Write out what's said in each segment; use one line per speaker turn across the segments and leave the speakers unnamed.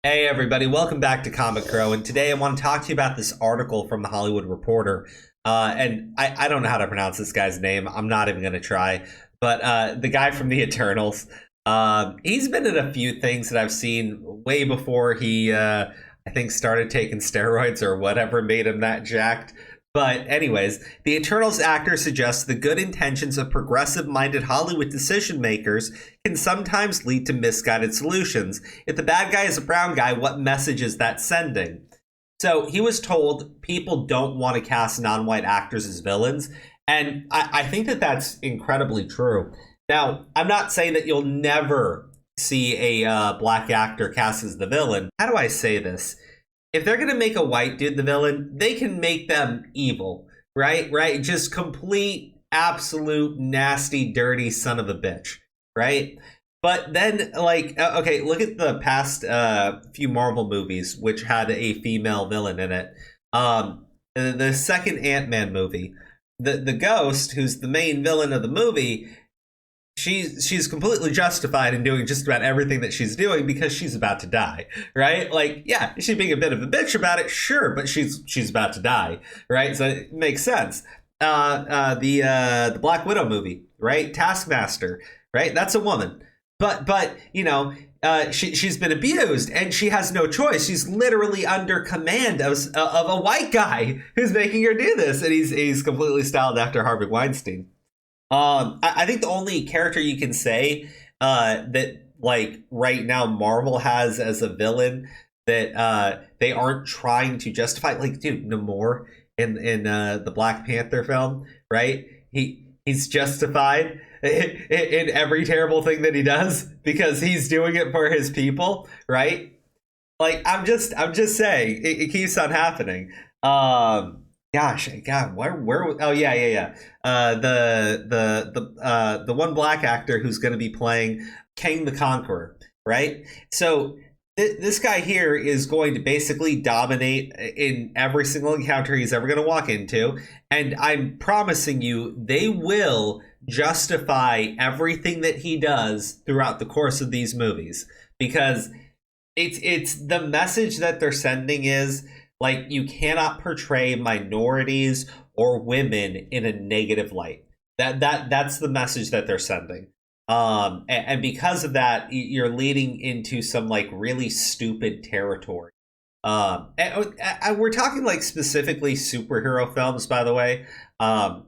Hey everybody, welcome back to Comic Crow, and today I want to talk to you about this article from the Hollywood Reporter. And I don't know how to pronounce this guy's name. I'm not even going to try. But the guy from the Eternals, he's been in a few things that I've seen way before he, I think, started taking steroids or whatever made him that jacked. But anyways, the Eternals actor suggests the good intentions of progressive-minded Hollywood decision makers can sometimes lead to misguided solutions. If the bad guy is a brown guy, what message is that sending? So he was told people don't want to cast non-white actors as villains, and I think that that's incredibly true. Now, I'm not saying that you'll never see a black actor cast as the villain. How do I say this? If they're going to make a white dude the villain, they can make them evil, right? Right? Just complete, absolute, nasty, dirty son of a bitch, right? But then, okay, look at the past few Marvel movies, which had a female villain in it. The second Ant-Man movie, the Ghost, who's the main villain of the movie, she's completely justified in doing just about everything that she's doing because she's about to die, right? Like, yeah, she's being a bit of a bitch about it, sure, but she's about to die, right? So it makes sense. The Black Widow movie, right? Taskmaster, right? That's a woman, but you know. She's been abused and she has no choice. She's literally under command of a white guy who's making her do this, and he's completely styled after Harvey Weinstein. I think the only character you can say that, like, right now Marvel has as a villain that they aren't trying to justify, like, dude, Namor in the Black Panther film, right? He's justified in every terrible thing that he does because he's doing it for his people, right? Like, I'm just saying, it keeps on happening. Gosh, God, where? Oh yeah. The one black actor who's going to be playing King the Conqueror, right? So this guy here is going to basically dominate in every single encounter he's ever going to walk into, and I'm promising you, they will justify everything that he does throughout the course of these movies because it's the message that they're sending is, like, you cannot portray minorities or women in a negative light. That's the message that they're sending. And because of that, you're leading into some, like, really stupid territory. And we're talking, like, specifically superhero films, by the way. I'm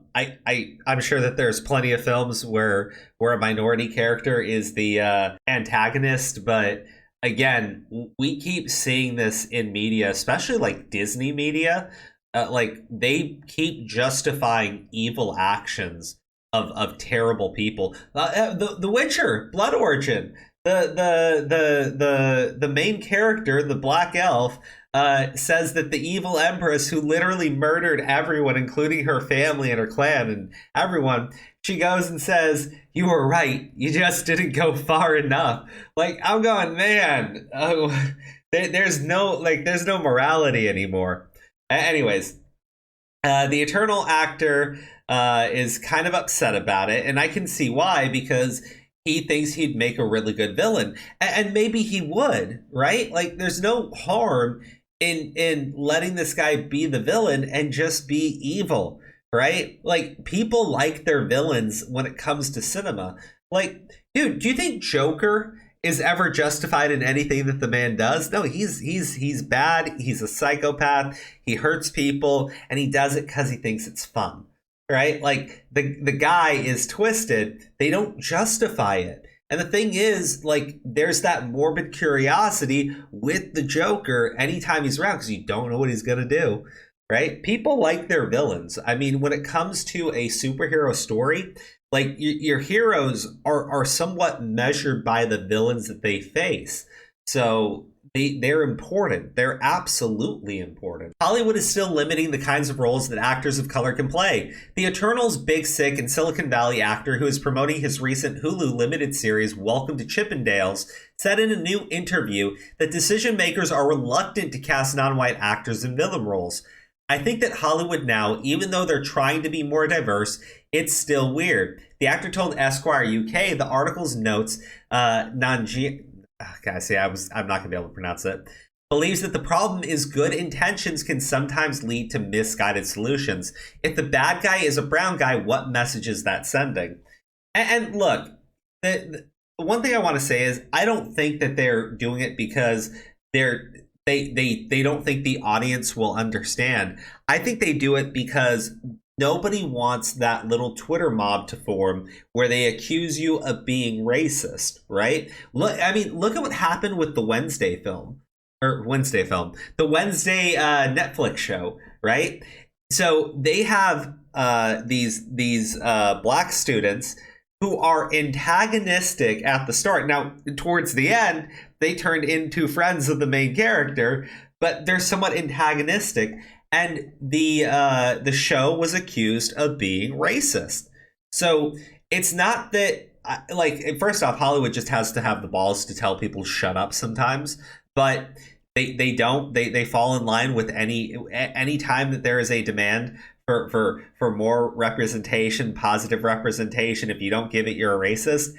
sure that there's plenty of films where a minority character is the antagonist, but again, we keep seeing this in media, especially like Disney media. Like, they keep justifying evil actions of terrible people. The Witcher, Blood Origin, the main character, the Black Elf, says that the evil empress who literally murdered everyone, including her family and her clan and everyone, she goes and says, "You were right. You just didn't go far enough." Like, I'm going, man, there's no morality anymore. Anyways, the Eternal actor is kind of upset about it, and I can see why, because he thinks he'd make a really good villain, and maybe he would, right? Like, there's no harm in letting this guy be the villain and just be evil, right? Like, people like their villains when it comes to cinema. Like, dude, do you think Joker is ever justified in anything that the man does? No, he's bad. He's a psychopath. He hurts people, and he does it because he thinks it's fun, right? Like, the guy is twisted. They don't justify it. And the thing is, like, there's that morbid curiosity with the Joker anytime he's around because you don't know what he's going to do, right? People like their villains. I mean, when it comes to a superhero story, like, your heroes are somewhat measured by the villains that they face. So they're important. They're absolutely important. Hollywood is still limiting the kinds of roles that actors of color can play. The Eternals' Big Sick and Silicon Valley actor who is promoting his recent Hulu limited series Welcome to Chippendales said in a new interview that decision makers are reluctant to cast non-white actors in villain roles. "I think that Hollywood now, even though they're trying to be more diverse, it's still weird." The actor told Esquire UK the article's notes Guys, see, I'm not gonna be able to pronounce it. Believes that the problem is good intentions can sometimes lead to misguided solutions. If the bad guy is a brown guy, what message is that sending? And look, the one thing I want to say is I don't think that they're doing it because they don't think the audience will understand. I think they do it because nobody wants that little Twitter mob to form where they accuse you of being racist, right? Look, I mean, look at what happened with the the Wednesday Netflix show, right? So they have these black students who are antagonistic at the start. Now, towards the end, they turned into friends of the main character, but they're somewhat antagonistic. And the show was accused of being racist. So it's not that like first off, Hollywood just has to have the balls to tell people shut up sometimes, but they don't. They fall in line with any time that there is a demand for more representation, positive representation. If you don't give it, you're a racist.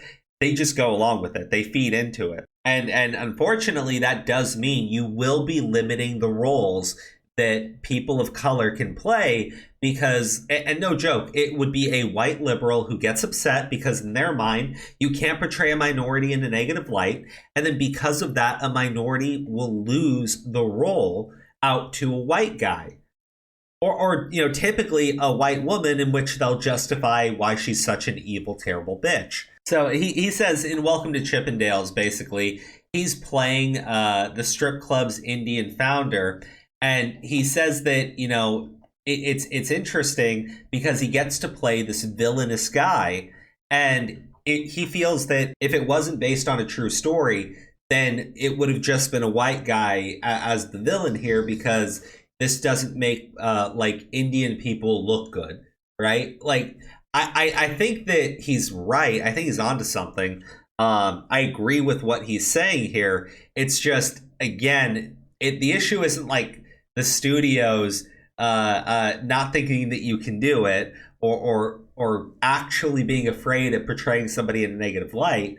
They just go along with it. They feed into it. And unfortunately, that does mean you will be limiting the roles that people of color can play because, and no joke, it would be a white liberal who gets upset because in their mind, you can't portray a minority in a negative light. And then because of that, a minority will lose the role out to a white guy. Or you know, typically a white woman in which they'll justify why she's such an evil, terrible bitch. So he says in Welcome to Chippendales, basically, he's playing the strip club's Indian founder. And he says that, you know, it's interesting because he gets to play this villainous guy. And he feels that if it wasn't based on a true story, then it would have just been a white guy as the villain here because this doesn't make like Indian people look good, right? Like, I think that he's right. I think he's onto something. I agree with what he's saying here. It's just, again, the issue isn't like the studios not thinking that you can do it or actually being afraid of portraying somebody in a negative light.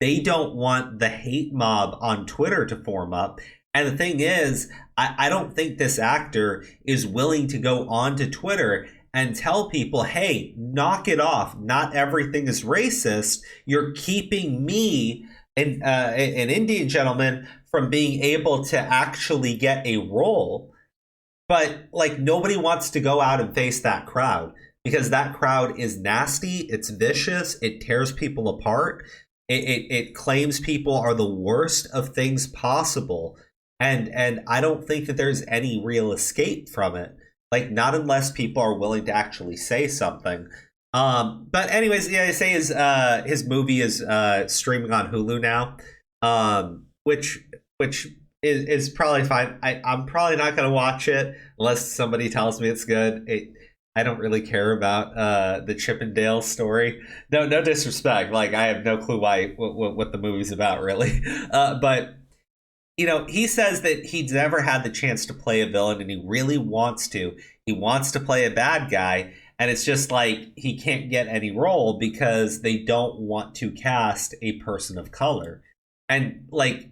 They don't want the hate mob on Twitter to form up. And the thing is, I don't think this actor is willing to go onto Twitter and tell people, hey, knock it off. Not everything is racist. You're keeping me, an Indian gentleman, from being able to actually get a role. But like nobody wants to go out and face that crowd because that crowd is nasty. It's vicious. It tears people apart. It claims people are the worst of things possible. And I don't think that there's any real escape from it. Like, not unless people are willing to actually say something. But anyways, yeah, I say his movie is streaming on Hulu now, which is probably fine. I'm probably not going to watch it unless somebody tells me it's good. I don't really care about the Chippendale story. No disrespect. Like, I have no clue what the movie's about, really. But you know, he says that he's never had the chance to play a villain and he really wants to. He wants to play a bad guy. And it's just like he can't get any role because they don't want to cast a person of color. And like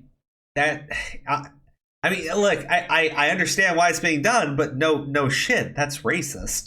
that, I mean, look, I understand why it's being done, but no shit, that's racist.